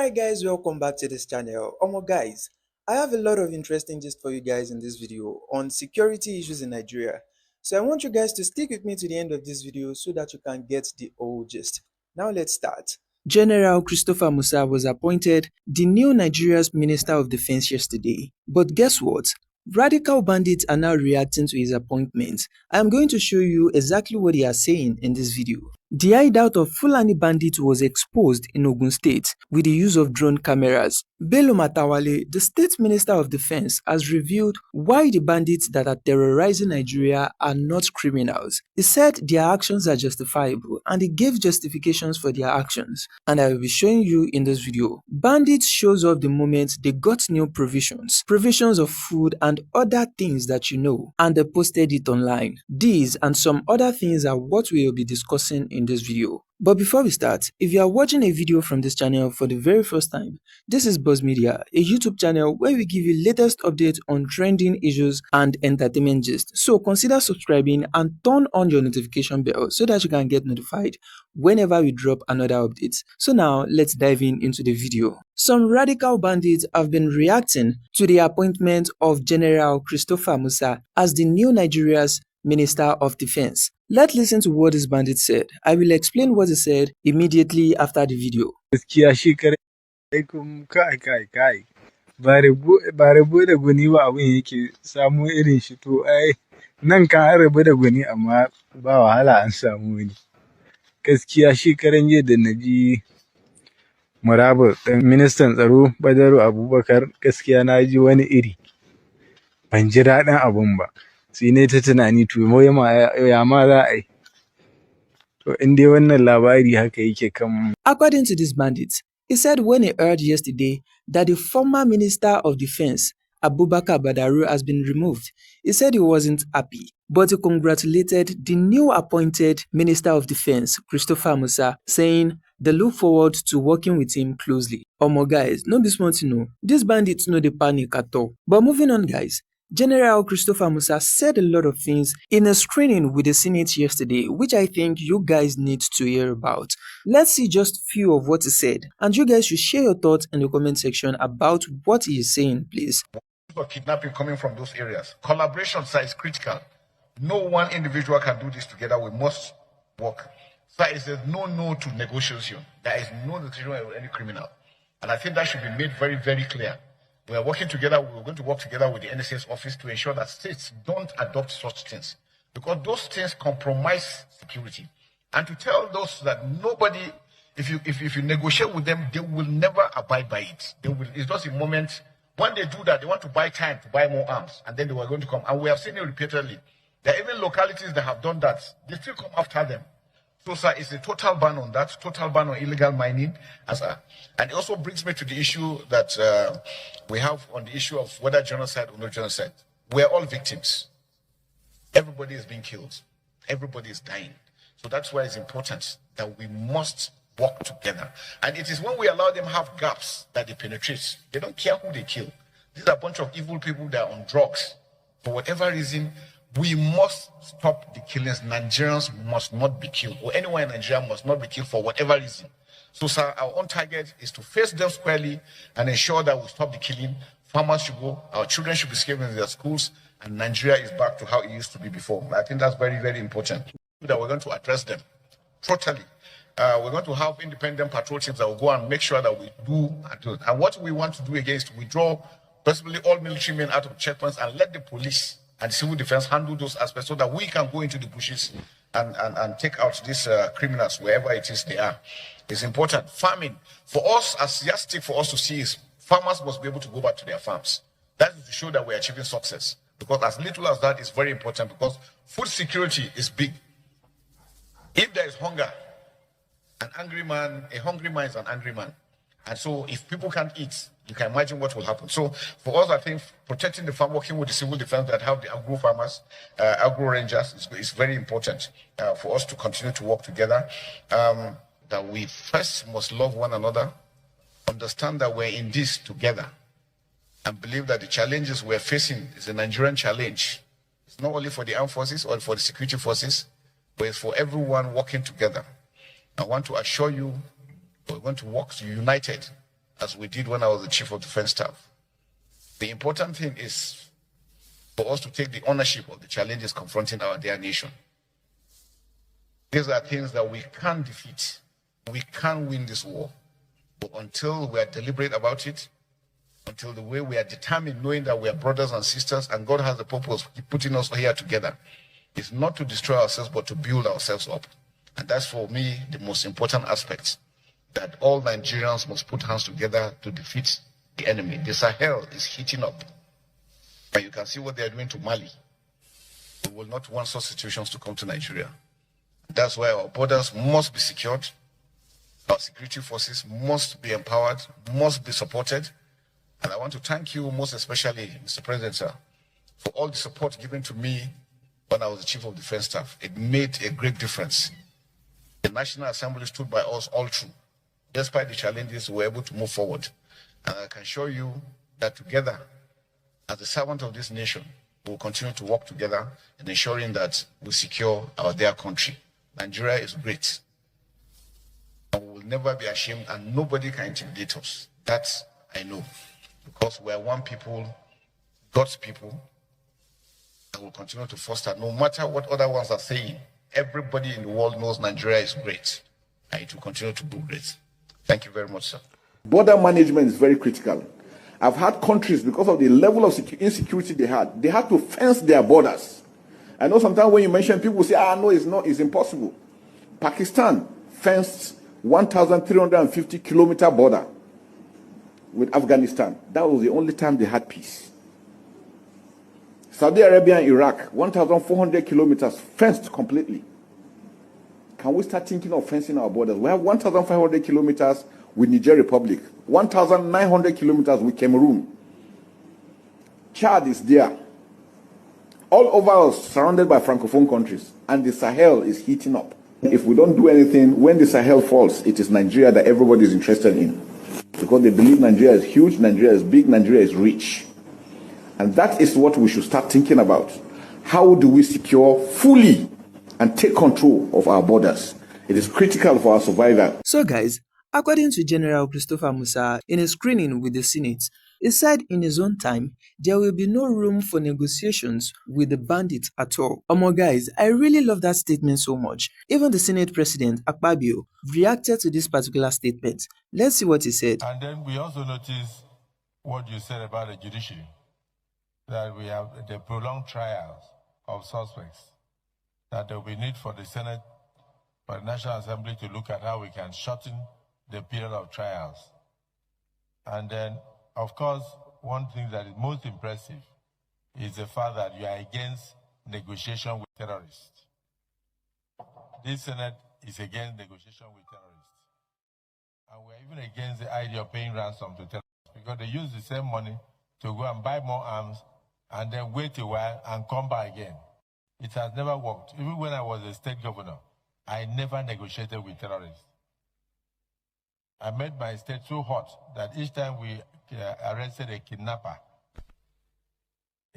Alright guys, welcome back to this channel. Guys, I have a lot of interesting gist for you guys in this video on security issues in Nigeria. So I want you guys to stick with me to the end of this video so that you can get the whole gist. Now let's start. General Christopher Musa was appointed the new Nigeria's Minister of Defense yesterday. But guess what? Radical bandits are now reacting to his appointment. I am going to show you exactly what they are saying in this video. The hideout of Fulani Bandit was exposed in Ogun State with the use of drone cameras. Bello Matawale, the State Minister of Defense, has revealed why the bandits that are terrorizing Nigeria are not criminals. He said their actions are justifiable and he gave justifications for their actions. And I will be showing you in this video. Bandits shows off the moment they got new provisions of food and other things that you know, and they posted it online. These and some other things are what we will be discussing in this video. But before we start, if you are watching a video from this channel for the very first time, this is Buzz Media, a YouTube channel where we give you latest updates on trending issues and entertainment gist. So consider subscribing and turn on your notification bell so that you can get notified whenever we drop another update. So now let's dive into the video. Some radical bandits have been reacting to the appointment of General Christopher Musa as the new Nigeria's Minister of Defense. Let's listen to what this bandit said. I will explain what he said immediately after the video. Gaskiya shi kare alaikum kai ba rabu da gwani ba abin yake samu irin shi to ai nan ka an rabu da gwani amma ba wahala an samu wani. Gaskiya shi karen jiya da naji murabur ɗin ministan tsaro Badaru Abubakar gaskiya na ji wani iri ban ji daɗin abun ba. Sai ne ta tunani to ya ma za a yi. To in dai wannan labari haka yake kan. According to this bandit, he said when he heard yesterday that the former Minister of Defense, Abubakar Badaru, has been removed, he said he wasn't happy, but he congratulated the new appointed Minister of Defense, Christopher Musa, saying they look forward to working with him closely. Guys, no be small to know. These bandits know the panic at all. But moving on, guys. General Christopher Musa said a lot of things in a screening with the Senate yesterday, which I think you guys need to hear about. Let's see just few of what he said, and you guys should share your thoughts in the comment section about what he is saying, please. For kidnapping coming from those areas, collaboration, sir, is critical. No one individual can do this together. We must work. Sir, it says no to negotiation. There is no negotiation with any criminal, and I think that should be made very, very clear. We are working together. We're going to work together with the NSS office to ensure that states don't adopt such things, because those things compromise security. And to tell those that nobody, if you negotiate with them, they will never abide by it. It's just a moment. When they do that, they want to buy time to buy more arms, and then they were going to come. And we have seen it repeatedly. There are even localities that have done that. They still come after them. So, sir, it's a total ban on that, total ban on illegal mining. And it also brings me to the issue that we have on the issue of whether genocide or no genocide. We're all victims. Everybody is being killed. Everybody is dying. So that's why it's important that we must work together. And it is when we allow them have gaps that they penetrate. They don't care who they kill. These are a bunch of evil people that are on drugs. For whatever reason, we must stop the killings. Nigerians must not be killed, or anyone in Nigeria must not be killed for whatever reason. So, sir, our own target is to face them squarely and ensure that we stop the killing. Farmers should go, our children should be safe in their schools, and Nigeria is back to how it used to be before. I think that's very, very important. That we're going to address them totally. We're going to have independent patrol teams that will go and make sure that we do. And what we want to do again is to withdraw possibly all military men out of checkpoints and let the police and civil defense handle those aspects so that we can go into the bushes and take out these criminals wherever it is they are. It's important. Farming, for us, as yardstick for us to see is farmers must be able to go back to their farms. That is to show that we're achieving success. Because as little as that is very important, because food security is big. If there is hunger, a hungry man is an angry man. And so if people can't eat, you can imagine what will happen. So for us, I think protecting the farm, working with the civil defense that have the agro farmers, agro rangers is very important for us to continue to work together. That we first must love one another, understand that we're in this together, and believe that the challenges we're facing is a Nigerian challenge. It's not only for the armed forces or for the security forces, but it's for everyone working together. I want to assure you we're going to work united as we did when I was the Chief of Defense Staff. The important thing is for us to take the ownership of the challenges confronting our dear nation. These are things that we can't defeat. We can't win this war. But until we are deliberate about it, until the way we are determined, knowing that we are brothers and sisters and God has a purpose putting us here together, it's not to destroy ourselves, but to build ourselves up. And that's for me the most important aspect, that all Nigerians must put hands together to defeat the enemy. The Sahel is heating up. And you can see what they are doing to Mali. We will not want such situations to come to Nigeria. That's why our borders must be secured. Our security forces must be empowered, must be supported. And I want to thank you most especially, Mr. President, sir, for all the support given to me when I was the Chief of Defense Staff. It made a great difference. The National Assembly stood by us all through. Despite the challenges, we were able to move forward. And I can assure you that together, as the servant of this nation, we will continue to work together in ensuring that we secure our dear country. Nigeria is great. And we will never be ashamed, and nobody can intimidate us. That I know. Because we are one people, God's people, and will continue to foster, no matter what other ones are saying. Everybody in the world knows Nigeria is great, and it will continue to do great. Thank you very much, sir. Border management is very critical. I've had countries, because of the level of insecurity they had to fence their borders. I know sometimes when you mention, people say, no, it's not, it's impossible. Pakistan fenced 1,350 kilometer border with Afghanistan. That was the only time they had peace. Saudi Arabia and Iraq, 1,400 kilometers fenced completely. Can we start thinking of fencing our borders? We have 1,500 kilometers with Niger Republic, 1,900 kilometers with Cameroon. Chad is there. All over us, surrounded by Francophone countries, and the Sahel is heating up. If we don't do anything, when the Sahel falls, it is Nigeria that everybody is interested in. Because they believe Nigeria is huge, Nigeria is big, Nigeria is rich. And that is what we should start thinking about. How do we secure fully and take control of our borders? It is critical for our survival. So guys, according to General Christopher Musa in a screening with the Senate, he said in his own time, there will be no room for negotiations with the bandits at all. Guys, I really love that statement so much. Even the Senate President, Akpabio, reacted to this particular statement. Let's see what he said. And then we also noticed what you said about the judiciary, that we have the prolonged trials of suspects, that there will be need for the Senate, for the National Assembly to look at how we can shorten the period of trials. And then, of course, one thing that is most impressive is the fact that you are against negotiation with terrorists. This Senate is against negotiation with terrorists. And we're even against the idea of paying ransom to terrorists, because they use the same money to go and buy more arms and then wait a while and come back again. It has never worked. Even when I was a state governor, I never negotiated with terrorists. I made my state so hot that each time we arrested a kidnapper,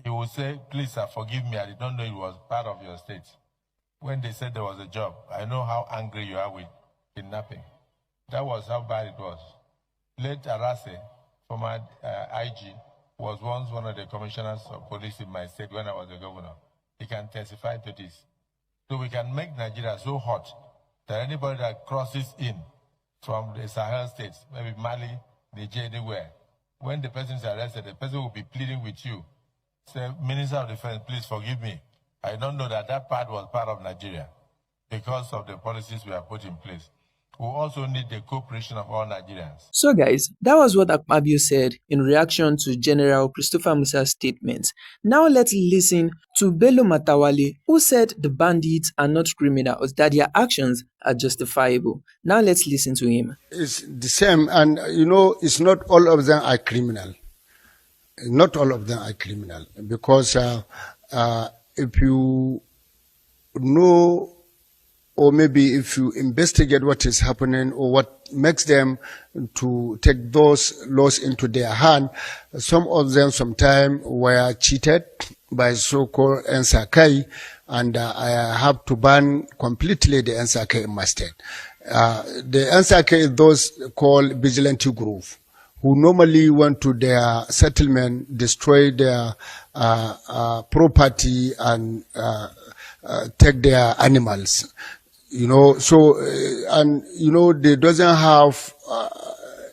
he would say, please, sir, forgive me, I did not know it was part of your state. When they said there was a job, I know how angry you are with kidnapping. That was how bad it was. Late Arase, former IG, was once one of the commissioners of police in my state when I was the governor. He can testify to this. So we can make Nigeria so hot that anybody that crosses in from the Sahel states, maybe Mali, Niger, anywhere, when the person is arrested, the person will be pleading with you. Say, Minister of Defense, please forgive me. I don't know that that part was part of Nigeria because of the policies we have put in place. We also need the cooperation of all Nigerians. So guys, that was what Akpabio said in reaction to General Christopher Musa's statement. Now let's listen to Bello Matawale, who said the bandits are not criminals, that their actions are justifiable. Now let's listen to him. It's the same, and it's not all of them are criminal. Not all of them are criminal, because if you know, or maybe if you investigate what is happening or what makes them to take those laws into their hand, some of them sometimes were cheated by so-called Nsakai, and I have to ban completely the Nsakai in my state. The Nsakai is those called vigilante group, who normally went to their settlement, destroy their property and take their animals. So and they doesn't have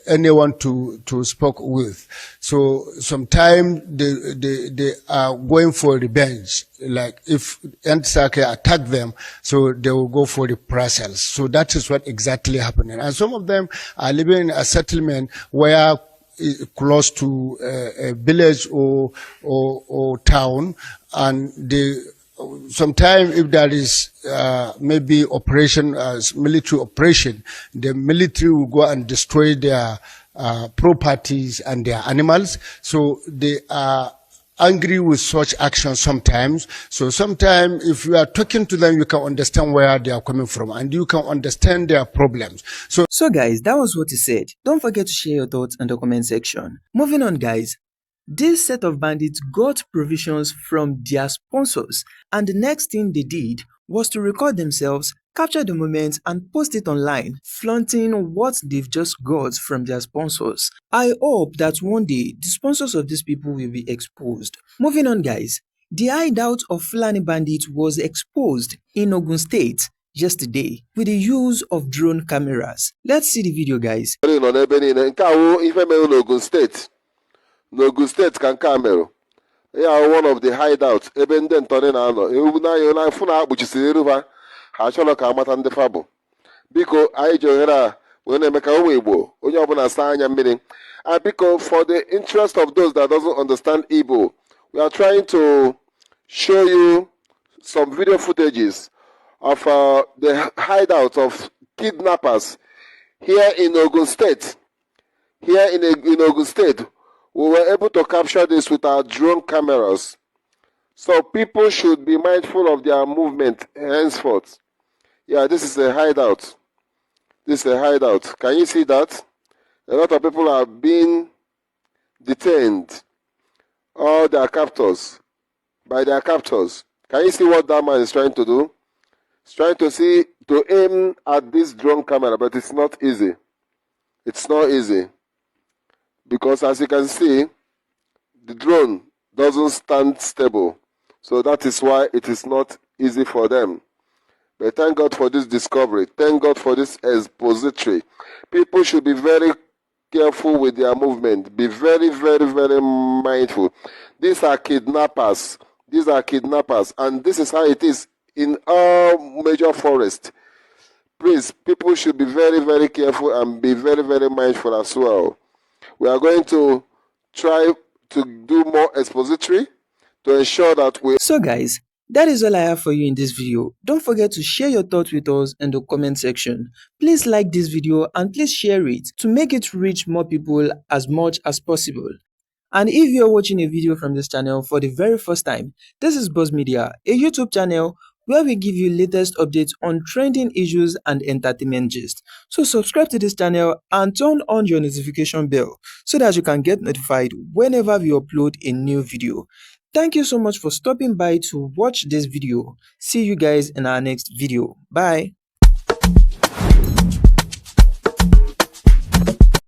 anyone to speak with. So sometimes they are going for revenge. Like if Antisake attack them, so they will go for reprisals. So that is what exactly happening. And some of them are living in a settlement where close to a village or town, and they sometimes if there is maybe operation, military operation, the military will go and destroy their properties and their animals. So they are angry with such actions sometimes. So sometimes if you are talking to them, you can understand where they are coming from and you can understand their problems. So guys, that was what he said. Don't forget to share your thoughts in the comment section. Moving on guys, this set of bandits got provisions from their sponsors, and the next thing they did was to record themselves, capture the moment and post it online, flaunting what they've just got from their sponsors. I hope that one day the sponsors of these people will be exposed. Moving on guys, the hideout of Fulani Bandit was exposed in Ogun State yesterday with the use of drone cameras. Let's see the video guys. N'Ogun State ka nke a mere ya one of the hideouts ebe ndị ntọrị na-anọ ewu n'anya na afụ na akpuchisiri eru ha ha chọrọ ka amata ndị fabụ biko anyị ji ohere a wee na-eme ka ụmụ Igbo onye ọbụla saa anya mmiri biko for the interest of those that doesn't understand Igbo, we are trying to show you some video footages of the hideout of kidnappers here in Ogun State. Here in Ogun State, we were able to capture this with our drone cameras. So people should be mindful of their movement henceforth. Yeah, this is a hideout. This is a hideout. Can you see that? A lot of people are being detained. All their captors. By their captors. Can you see what that man is trying to do? He's trying to aim at this drone camera, but it's not easy. It's not easy. Because as you can see, the drone doesn't stand stable. So that is why it is not easy for them. But thank God for this discovery. Thank God for this expository. People should be very careful with their movement. Be very, very, very mindful. These are kidnappers. These are kidnappers. And this is how it is in all major forests. Please, people should be very, very careful and be very, very mindful as well. We are going to try to do more expository to ensure that we... So guys, that is all I have for you in this video. Don't forget to share your thoughts with us in the comment section. Please like this video and please share it to make it reach more people as much as possible. And if you're watching a video from this channel for the very first time, this is Buzz Media, a YouTube channel where we give you latest updates on trending issues and entertainment gist. So subscribe to this channel and turn on your notification bell so that you can get notified whenever we upload a new video. Thank you so much for stopping by to watch this video. See you guys in our next video. Bye.